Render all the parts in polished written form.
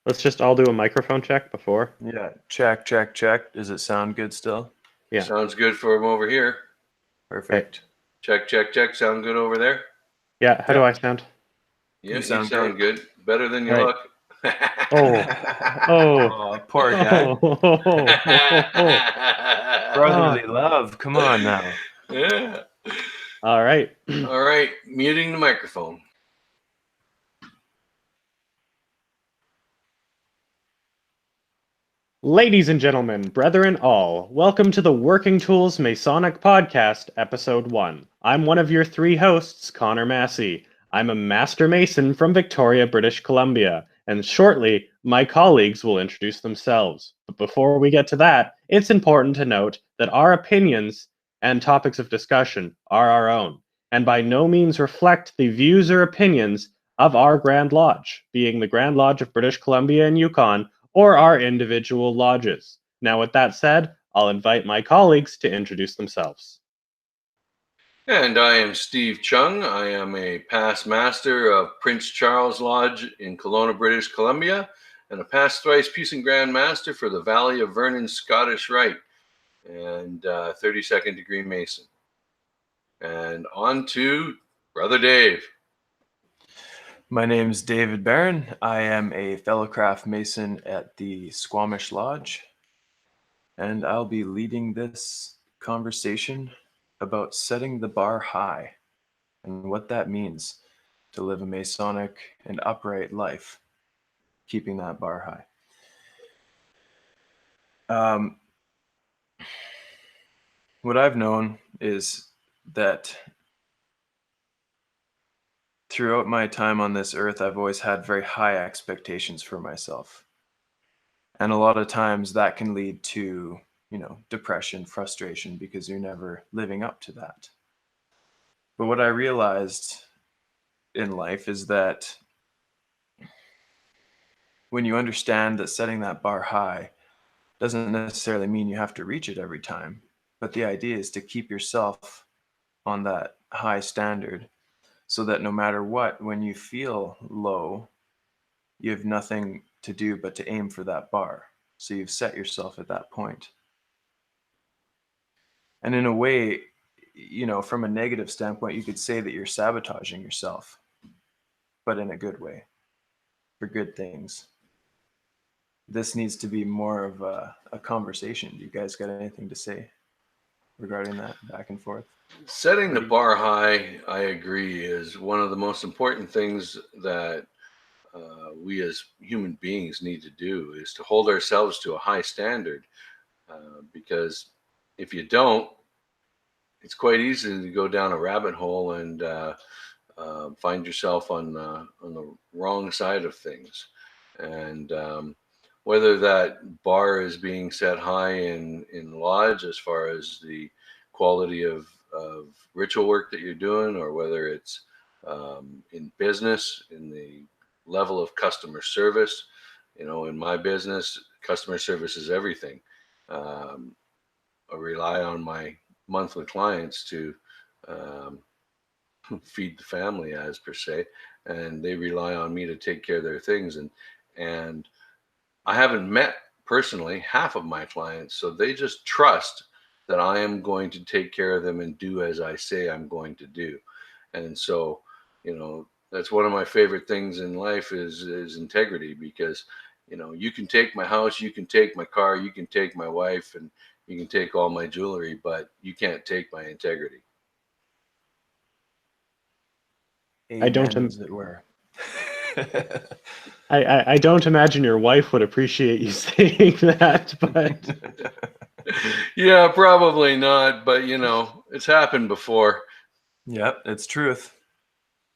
Let's just all do a microphone check before. Yeah, check, check, check. Does it sound good still? Yeah. Sounds good for him over here. Perfect. Check, check, check. Sound good over there? Yeah, how do Yeah. I sound? Yeah, You you sound sound good. Better than you Right. look. Oh. Oh. Oh, poor guy. Oh. Brotherly love. Come on now. Yeah. All right. All right, muting the microphone. Ladies and gentlemen, brethren all, welcome to the Working Tools Masonic Podcast, Episode 1. I'm one of your three hosts, Connor Massey. I'm a Master Mason from Victoria, British Columbia, and shortly, my colleagues will introduce themselves. But before we get to that, it's important to note that our opinions and topics of discussion are our own, and by no means reflect the views or opinions of our Grand Lodge, being the Grand Lodge of British Columbia and Yukon, or our individual lodges. Now, with that said, I'll invite my colleagues to introduce themselves. And I am Steve Chung. I am a past master of Prince Charles Lodge in Kelowna, British Columbia, and a past thrice Peace and Grand Master for the Valley of Vernon Scottish Rite and 32nd degree Mason. And on to Brother Dave. My name's David Baran. I am a fellow craft mason at the Squamish Lodge, and I'll be leading this conversation about setting the bar high and what that means to live a Masonic and upright life, keeping that bar high. What I've known is that throughout my time on this earth, I've always had very high expectations for myself. And a lot of times that can lead to, depression, frustration, because you're never living up to that. But what I realized in life is that when you understand that setting that bar high doesn't necessarily mean you have to reach it every time, but the idea is to keep yourself on that high standard so that no matter what, when you feel low, you have nothing to do but to aim for that bar. So you've set yourself at that point. And in a way, from a negative standpoint, you could say that you're sabotaging yourself, but in a good way, for good things. This needs to be more of a conversation. Do you guys got anything to say regarding that back and forth? Setting the bar high, I agree, is one of the most important things that we as human beings need to do, is to hold ourselves to a high standard. Because if you don't, it's quite easy to go down a rabbit hole and find yourself on the wrong side of things. And whether that bar is being set high in lodge as far as the quality of ritual work that you're doing, or whether it's in business, in the level of customer service. In my business, customer service is everything. I rely on my monthly clients to feed the family, as per se, and they rely on me to take care of their things. And I haven't met personally half of my clients, so they just trust that I am going to take care of them and do as I say I'm going to do. And so, that's one of my favorite things in life is integrity, because you can take my house, you can take my car, you can take my wife, and you can take all my jewelry, but you can't take my integrity. I don't Amen, as it were. I don't imagine your wife would appreciate you saying that, but Yeah, probably not, but it's happened before. Yep, it's truth.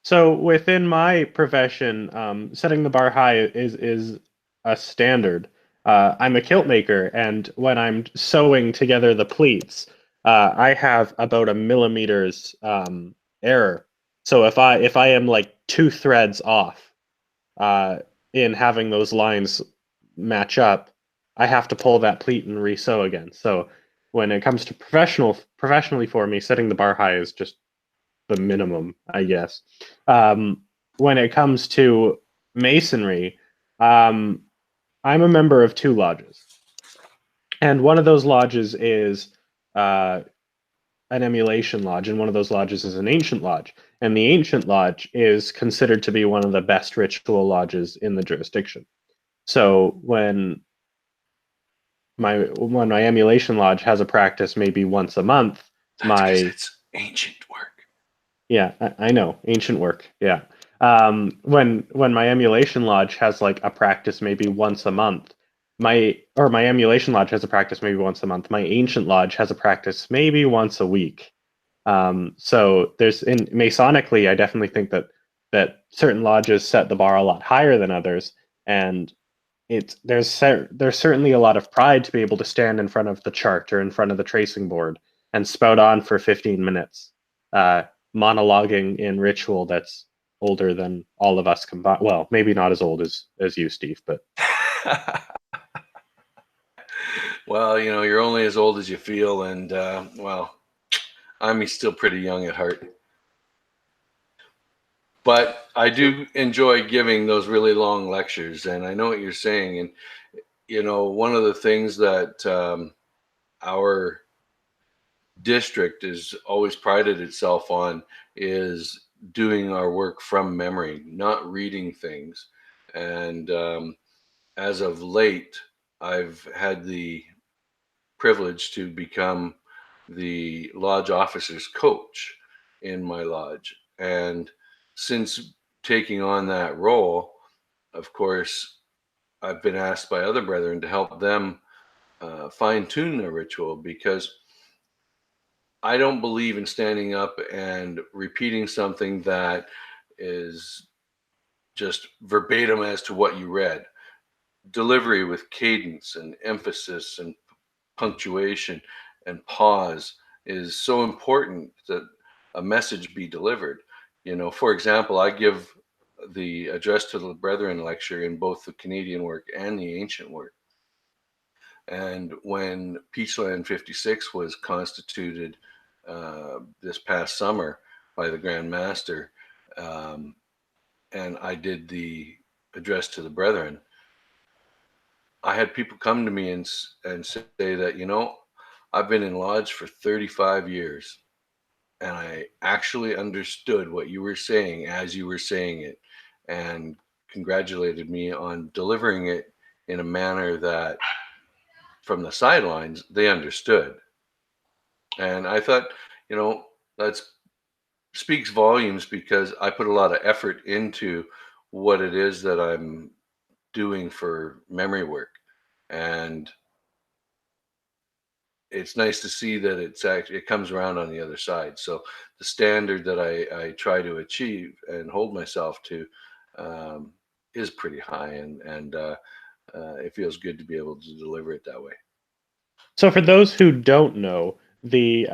so within my profession, setting the bar high is a standard. I'm a kilt maker, and when I'm sewing together the pleats, I have about a millimeter's error. So if I am like two threads off uh, in having those lines match up, I have to pull that pleat and re-sew again. So when it comes to professionally for me, setting the bar high is just the minimum, I guess. When it comes to masonry, um, I'm a member of 2 lodges, and one of those lodges is an emulation lodge, and one of those lodges is an ancient lodge. And the ancient lodge is considered to be one of the best ritual lodges in the jurisdiction. So when my emulation lodge has a practice maybe once a month, That's because it's ancient work. Yeah, I know. Ancient work. Yeah. When my emulation lodge has like a practice maybe once a month, my emulation lodge has a practice maybe once a month. My ancient lodge has a practice maybe once a week. So there's in Masonically, I definitely think that certain lodges set the bar a lot higher than others, and there's certainly a lot of pride to be able to stand in front of the chart or in front of the tracing board and spout on for 15 minutes, uh, monologuing in ritual that's older than all of us combined. Well, maybe not as old as you, Steve, but Well, you're only as old as you feel, and well, I'm still pretty young at heart. But I do enjoy giving those really long lectures, and I know what you're saying. And one of the things that our district is always prided itself on is doing our work from memory, not reading things. And as of late, I've had the privilege to become the lodge officer's coach in my lodge. And since taking on that role, of course, I've been asked by other brethren to help them fine tune their ritual, because I don't believe in standing up and repeating something that is just verbatim as to what you read. Delivery with cadence and emphasis and punctuation and pause is so important that a message be delivered. For example, I give the Address to the Brethren lecture in both the Canadian work and the ancient work. And when Peachland 56 was constituted this past summer by the Grand Master, and I did the Address to the Brethren, I had people come to me and say that, I've been in lodge for 35 years, and I actually understood what you were saying as you were saying it, and congratulated me on delivering it in a manner that from the sidelines they understood. And I thought, that speaks volumes, because I put a lot of effort into what it is that I'm doing for memory work. And it's nice to see that it comes around on the other side. So the standard that I try to achieve and hold myself to is pretty high, and it feels good to be able to deliver it that way. so for those who don't know, the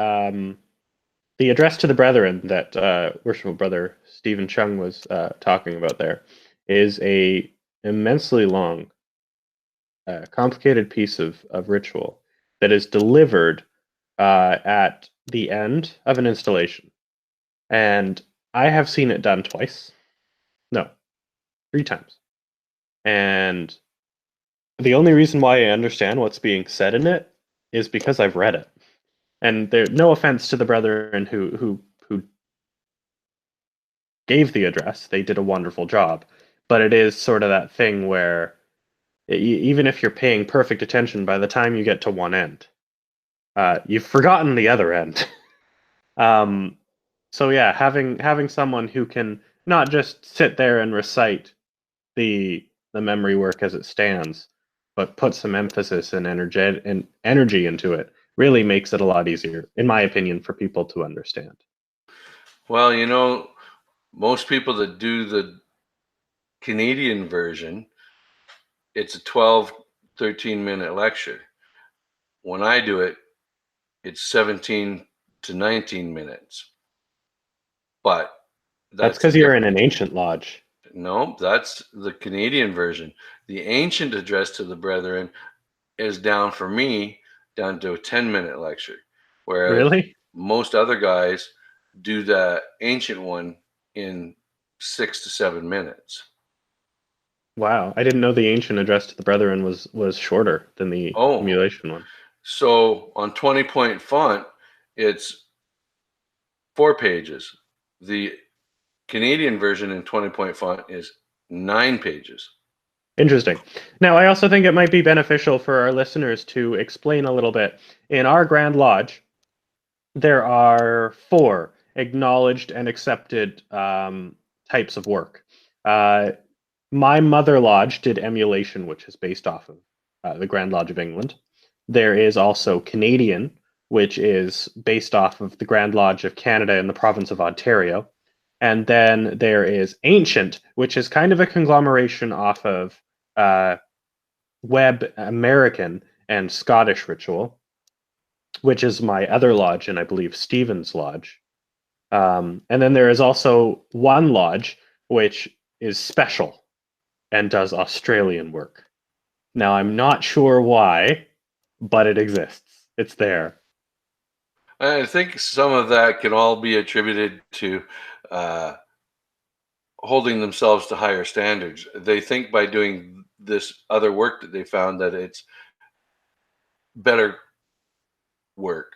Address to the Brethren that Worshipful Brother Stephen Chung was talking about there is a immensely long, complicated piece of ritual that is delivered at the end of an installation. And I have seen it done twice. No, 3 times. And the only reason why I understand what's being said in it is because I've read it. And there, no offense to the brethren who gave the address, they did a wonderful job. But it is sort of that thing where even if you're paying perfect attention, by the time you get to one end, you've forgotten the other end. So yeah, having someone who can not just sit there and recite the memory work as it stands, but put some emphasis and energy into it really makes it a lot easier, in my opinion, for people to understand. Well, most people that do the Canadian version, it's a 12, 13-minute lecture. When I do it, it's 17 to 19 minutes. But That's because you're in an ancient lodge. No, that's the Canadian version. The ancient Address to the Brethren is down for me down to a 10-minute lecture, whereas Really? most other guys do the ancient one in 6 to 7 minutes. Wow, I didn't know the ancient address to the brethren was shorter than the Oh, emulation one. so on 20-point font, it's 4 pages. The Canadian version in 20-point font is 9 pages. Interesting. Now, I also think it might be beneficial for our listeners to explain a little bit. In our Grand Lodge, there are 4 acknowledged and accepted types of work. My mother lodge did emulation, which is based off of the Grand Lodge of England. There is also Canadian, which is based off of the Grand Lodge of Canada in the province of Ontario. And then there is Ancient, which is kind of a conglomeration off of Webb American and Scottish ritual, which is my other lodge, and I believe Stephen's lodge. And then there is also one lodge which is special and does Australian work. Now, I'm not sure why, but it exists. It's there. I think some of that can all be attributed to holding themselves to higher standards. They think by doing this other work that they found that it's better work,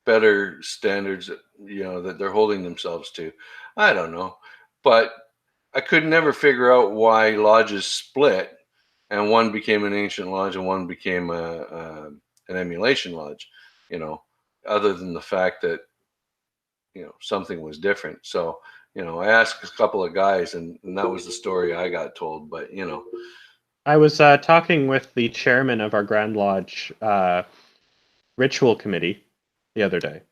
better standards that, that they're holding themselves to. I don't know, but I could never figure out why lodges split and one became an ancient lodge and one became an emulation lodge, other than the fact that something was different. So I asked a couple of guys, and that was the story I got told. But I was talking with the chairman of our Grand Lodge ritual committee the other day,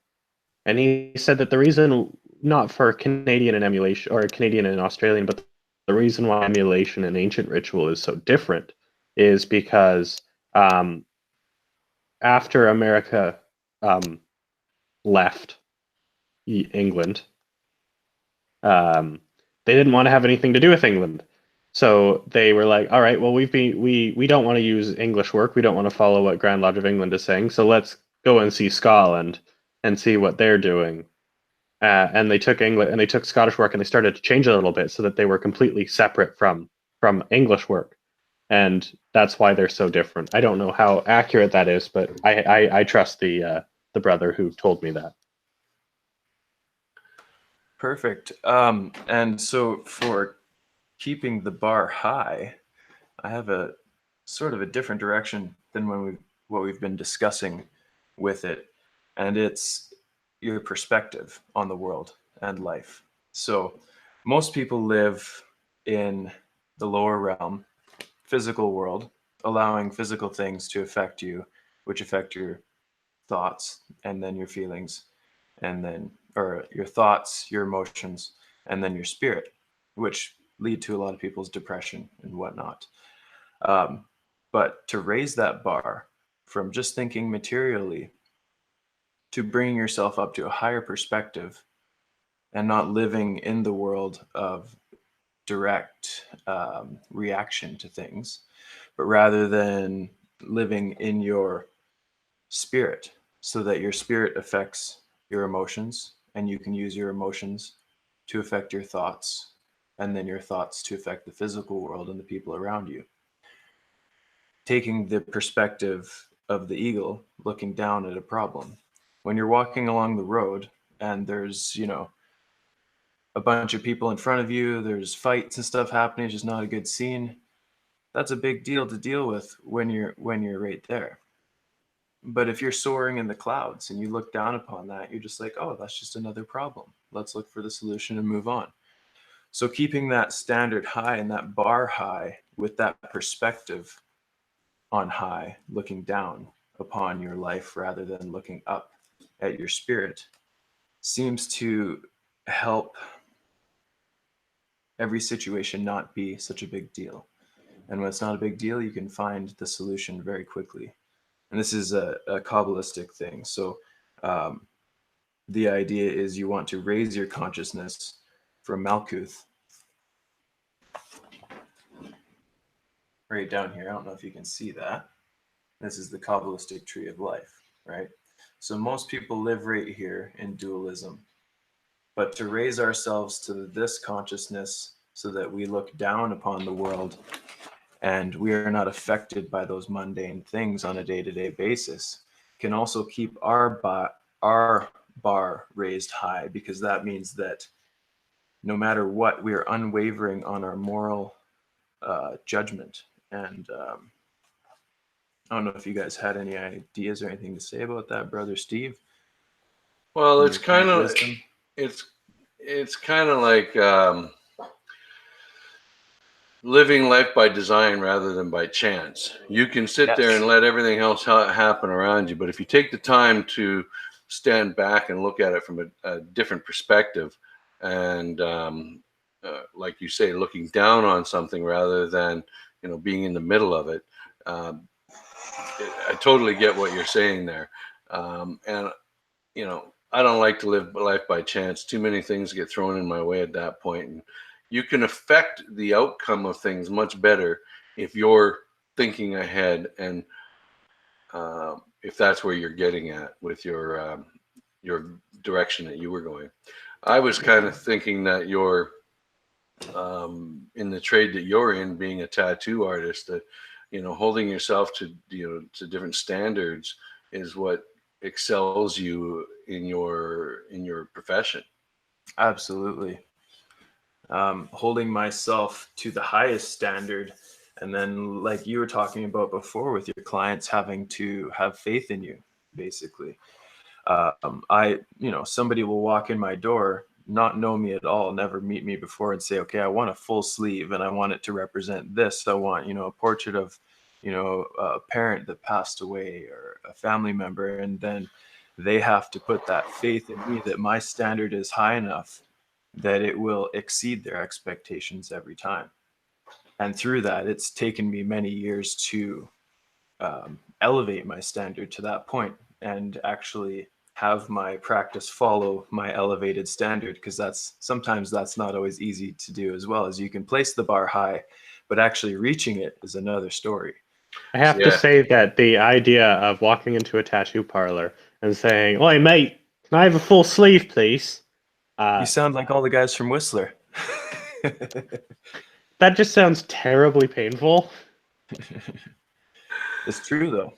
and he said that the reason, not for Canadian and emulation, or Canadian and Australian, but the reason why emulation and ancient ritual is so different is because after America left England, they didn't want to have anything to do with England. So they were like, all right, well, we don't want to use English work. We don't want to follow what Grand Lodge of England is saying. So let's go and see Scotland and see what they're doing. And they took England and they took Scottish work and they started to change it a little bit so that they were completely separate from English work. And that's why they're so different. I don't know how accurate that is, but I trust the brother who told me that. Perfect. And so for keeping the bar high, I have a sort of a different direction than what we've been discussing with it, and it's your perspective on the world and life. So most people live in the lower realm, physical world, allowing physical things to affect you, which affect your thoughts and then your feelings, and then or your thoughts, your emotions, and then your spirit, which lead to a lot of people's depression and whatnot. But to raise that bar from just thinking materially to bringing yourself up to a higher perspective and not living in the world of direct reaction to things, but rather than living in your spirit so that your spirit affects your emotions and you can use your emotions to affect your thoughts and then your thoughts to affect the physical world and the people around you. Taking the perspective of the eagle looking down at a problem. When you're walking along the road and there's, a bunch of people in front of you, there's fights and stuff happening, it's just not a good scene. That's a big deal to deal with when you're right there. But if you're soaring in the clouds and you look down upon that, you're just like, oh, that's just another problem. Let's look for the solution and move on. So keeping that standard high and that bar high with that perspective on high, looking down upon your life rather than looking up at your spirit, seems to help every situation not be such a big deal. And when it's not a big deal, you can find the solution very quickly. And this is a Kabbalistic thing. So the idea is you want to raise your consciousness from Malkuth right down here. I don't know if you can see that. This is the Kabbalistic tree of life, right? So most people live right here in dualism. But to raise ourselves to this consciousness so that we look down upon the world and we are not affected by those mundane things on a day-to-day basis, can also keep our bar raised high, because that means that no matter what, we are unwavering on our moral judgment. And I don't know if you guys had any ideas or anything to say about that, Brother Steve. Well, in it's your kind kind of wisdom. it's kind of like living life by design rather than by chance. You can sit there Yes. and let everything else happen around you, but if you take the time to stand back and look at it from a different perspective, and like you say, looking down on something rather than being in the middle of it, um, I totally get what you're saying there, and I don't like to live life by chance. Too many things get thrown in my way at that point, and you can affect the outcome of things much better if you're thinking ahead, and if that's where you're getting at with your direction that you were going. I was kind of thinking that you're in the trade that you're in, being a tattoo artist, that holding yourself to to different standards is what excels you in your profession. Absolutely. Holding myself to the highest standard, and then, like you were talking about before, with your clients having to have faith in you, basically. Somebody will walk in my door, not know me at all, never meet me before, and say, okay, I want a full sleeve and I want it to represent this. I want, a portrait of, a parent that passed away or a family member. And then they have to put that faith in me that my standard is high enough that it will exceed their expectations every time. And through that, it's taken me many years to elevate my standard to that point and actually have my practice follow my elevated standard, because sometimes that's not always easy to do, as well as you can place the bar high, but actually reaching it is another story. I have to say that the idea of walking into a tattoo parlor and saying, "Oi, mate, can I have a full sleeve, please?" You sound like all the guys from Whistler. That just sounds terribly painful. It's true, though.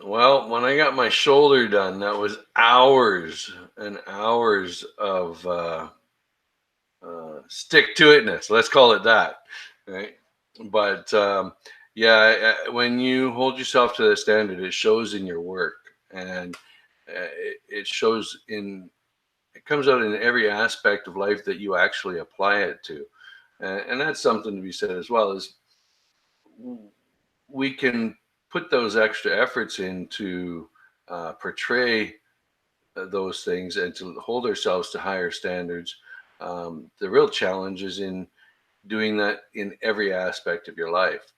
Well, when I got my shoulder done, that was hours and hours of stick to itness. Let's call it that, right? But yeah, when you hold yourself to the standard, it shows in your work, and it shows in it comes out in every aspect of life that you actually apply it to, and that's something to be said as well. Is we can put those extra efforts in to portray those things and to hold ourselves to higher standards. The real challenge is in doing that in every aspect of your life.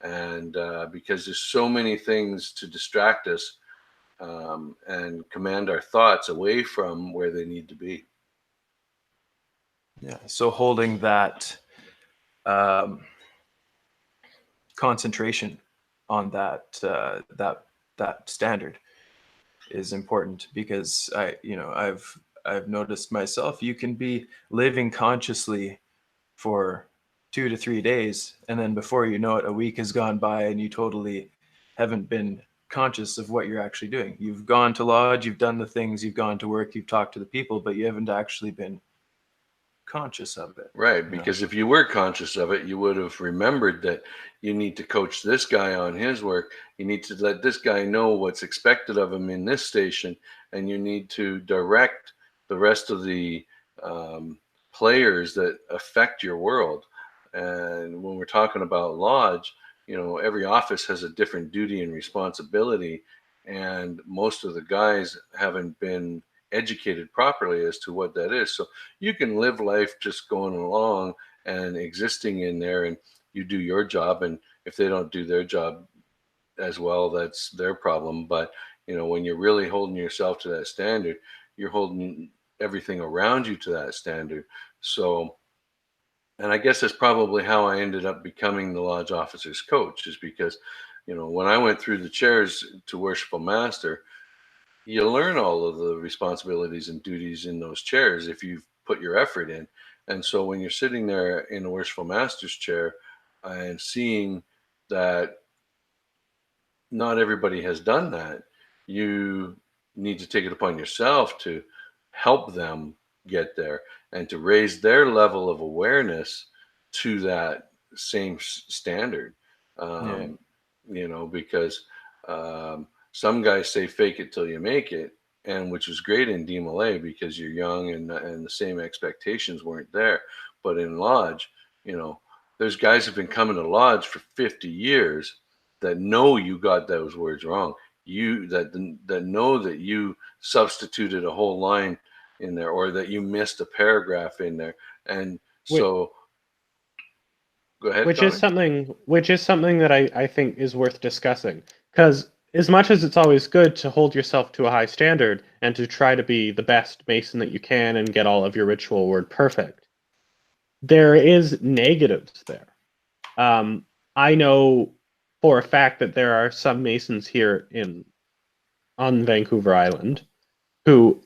And because there's so many things to distract us and command our thoughts away from where they need to be. Yeah. So holding that concentration on that standard is important, because I've noticed myself, you can be living consciously for 2 to 3 days, and then before you know it, a week has gone by and you totally haven't been conscious of what you're actually doing. You've gone to lodge, you've done the things, you've gone to work, you've talked to the people, but you haven't actually been conscious of it. Right, because if you were conscious of it, you would have remembered that you need to coach this guy on his work. You need to let this guy know what's expected of him in this station, and you need to direct the rest of the players that affect your world. And when we're talking about lodge, every office has a different duty and responsibility, and most of the guys haven't been educated properly as to what that is. So you can live life just going along and existing in there, and you do your job, and if they don't do their job as well, that's their problem. But when you're really holding yourself to that standard, you're holding everything around you to that standard. So, and I guess that's probably how I ended up becoming the lodge officer's coach, is because when I went through the chairs to worshipful master, you learn all of the responsibilities and duties in those chairs if you've put your effort in. And so when you're sitting there in a worshipful master's chair and seeing that not everybody has done that, you need to take it upon yourself to help them get there and to raise their level of awareness to that same standard. Yeah. Because some guys say fake it till you make it, and which is great in DMLA because you're young and the same expectations weren't there. But in Lodge, there's guys who've been coming to Lodge for 50 years that know you got those words wrong. That know that you substituted a whole line in there, or that you missed a paragraph in there. And Which, so, go ahead, which is Connor. something that I think is worth discussing. Because as much as it's always good to hold yourself to a high standard and to try to be the best Mason that you can and get all of your ritual word perfect, there is negatives there. I know for a fact that there are some Masons here on Vancouver Island who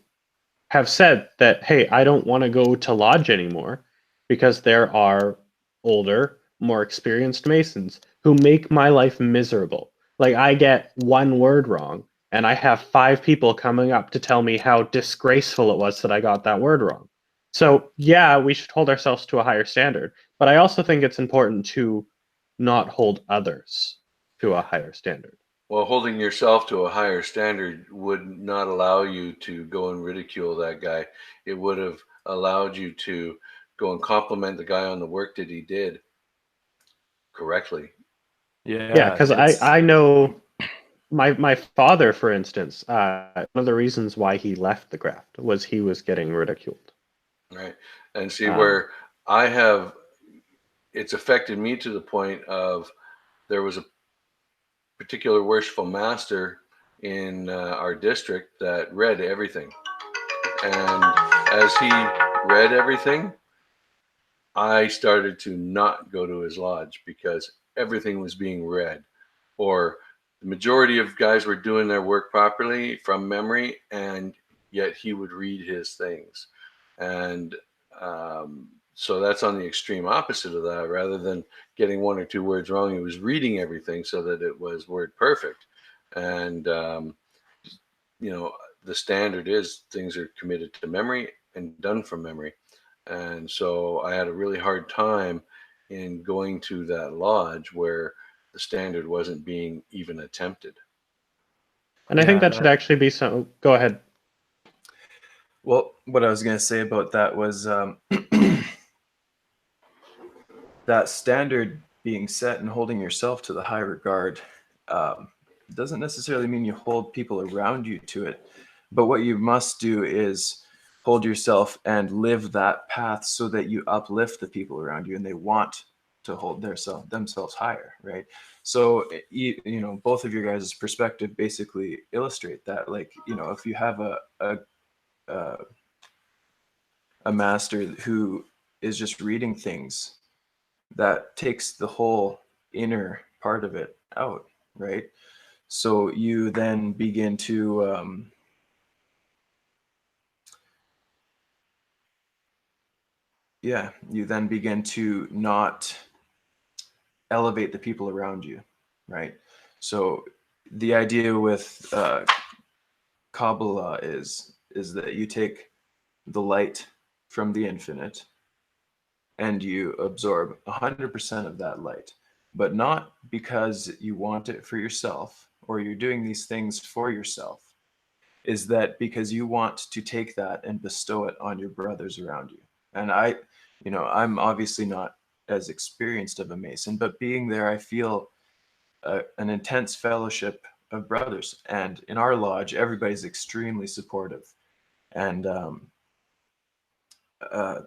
have said that, hey, I don't want to go to Lodge anymore because there are older, more experienced Masons who make my life miserable. Like, I get one word wrong, and I have 5 people coming up to tell me how disgraceful it was that I got that word wrong. So, yeah, we should hold ourselves to a higher standard, but I also think it's important to not hold others to a higher standard. Well, holding yourself to a higher standard would not allow you to go and ridicule that guy. It would have allowed you to go and compliment the guy on the work that he did correctly. Yeah, Yeah, because it's I know my father, for instance, one of the reasons why he left the graft was he was getting ridiculed. Right. And see Um, where it's affected me to the point of there was a particular worshipful master in our district that read everything. And as he read everything, I started to not go to his lodge because everything was being read, or the majority of guys were doing their work properly from memory, and yet he would read his things. And so that's on the extreme opposite of that. Rather than getting 1 or 2 words wrong, he was reading everything so that it was word perfect. And, the standard is things are committed to memory and done from memory. And so I had a really hard time in going to that lodge where the standard wasn't being even attempted. and I think yeah, that should actually be some. Go ahead. well, what I was going to say about that was that standard being set and holding yourself to the high regard doesn't necessarily mean you hold people around you to it. But what you must do is hold yourself and live that path so that you uplift the people around you and they want to hold themselves higher, right? So, both of your guys' perspective basically illustrate that. Like, if you have a master who is just reading things, that takes the whole inner part of it out, right? So you then begin to you then begin to not elevate the people around you, right? So the idea with Kabbalah is that you take the light from the infinite and you absorb 100% of that light, but not because you want it for yourself or you're doing these things for yourself. Is that because you want to take that and bestow it on your brothers around you? And I'm obviously not as experienced of a Mason, but being there, I feel an intense fellowship of brothers. And in our lodge, everybody's extremely supportive. And uh,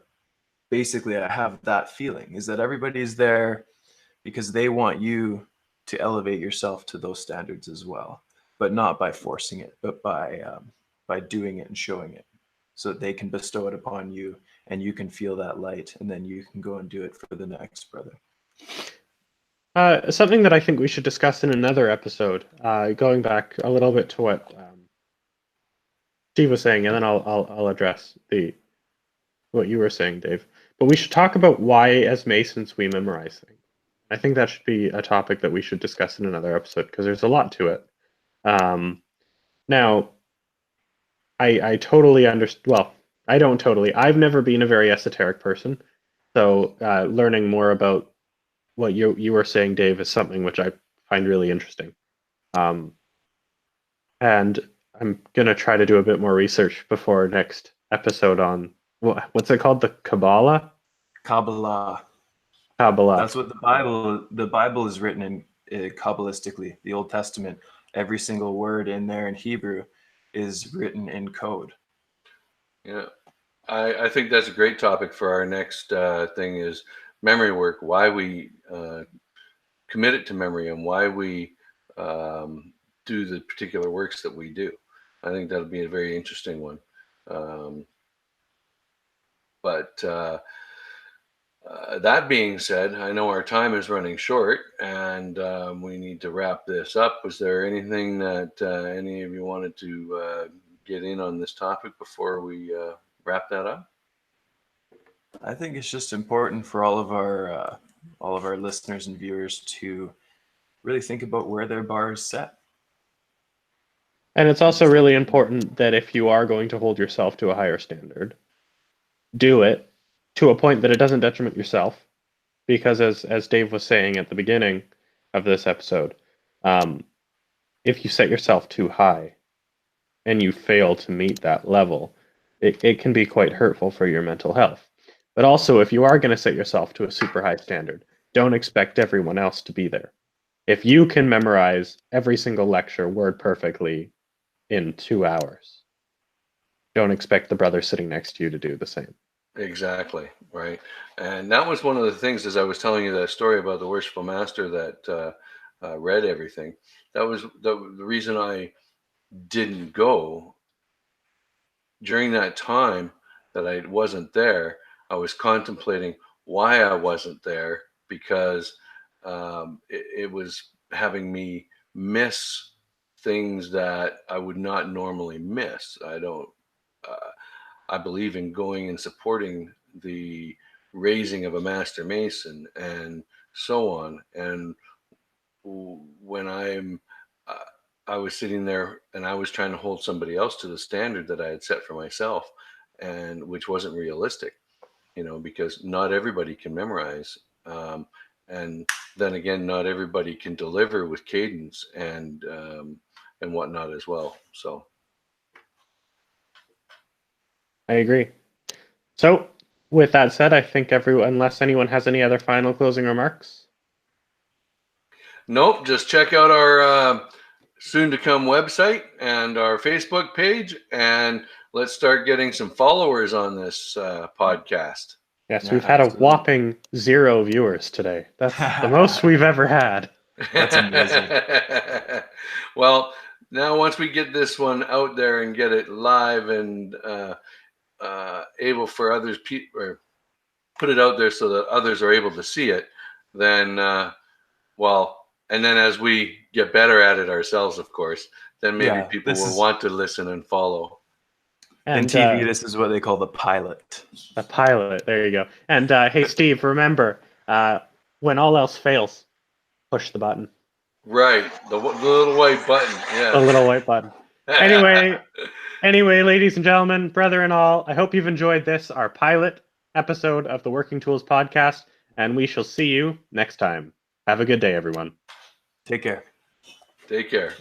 basically, I have that feeling is that everybody's there because they want you to elevate yourself to those standards as well, but not by forcing it, but by doing it and showing it, so that they can bestow it upon you, and you can feel that light, and then you can go and do it for the next brother. Something that I think we should discuss in another episode, going back a little bit to what Steve was saying, and then I'll address what you were saying, Dave. But we should talk about why, as Masons, we memorize things. I think that should be a topic that we should discuss in another episode because there's a lot to it. Now, I totally understand. Well, I don't totally. I've never been a very esoteric person, so learning more about what you were saying, Dave, is something which I find really interesting. And I'm gonna try to do a bit more research before next episode on what's it called, the Kabbalah. Kabbalah. Kabbalah. That's what the Bible is written in Kabbalistically, the Old Testament. Every single word in there in Hebrew is written in code. Yeah, I think that's a great topic for our next thing is memory work, why we commit it to memory and why we do the particular works that we do. I think that'll be a very interesting one. But that being said, I know our time is running short and we need to wrap this up. Was there anything that any of you wanted to get in on this topic before we wrap that up? I think it's just important for all of our listeners and viewers to really think about where their bar is set. And it's also really important that if you are going to hold yourself to a higher standard, do it to a point that it doesn't detriment yourself. Because as Dave was saying at the beginning of this episode, if you set yourself too high and you fail to meet that level, it can be quite hurtful for your mental health. But also, if you are going to set yourself to a super high standard, don't expect everyone else to be there. If you can memorize every single lecture word perfectly in 2 hours, don't expect the brother sitting next to you to do the same. Exactly, right. And that was one of the things, as I was telling you that story about the worshipful master that read everything. That was the reason I didn't go. During that time that I wasn't there, I was contemplating why I wasn't there because it was having me miss things that I would not normally miss. I believe in going and supporting the raising of a master mason and so on. And when I was sitting there and I was trying to hold somebody else to the standard that I had set for myself, and which wasn't realistic, because not everybody can memorize. And then again, not everybody can deliver with cadence and whatnot as well. So I agree. So, with that said, I think unless anyone has any other final closing remarks. nope, just check out our soon-to-come website and our Facebook page, and let's start getting some followers on this podcast. Yes, Yeah, we've had absolutely. a whopping 0 viewers today. That's the most we've ever had. That's amazing. Well, now once we get this one out there and get it live and able for others, or put it out there so that others are able to see it, then and then as we get better at it ourselves, of course, then maybe people will want to listen and follow. And in TV, this is what they call the pilot. A pilot. There you go. And hey, Steve, remember, when all else fails, push the button. Right, the little white button. Yeah, the little white button. Anyway, ladies and gentlemen, brother and all, I hope you've enjoyed this, our pilot episode of the Working Tools podcast, and we shall see you next time. Have a good day, everyone. Take care. Take care.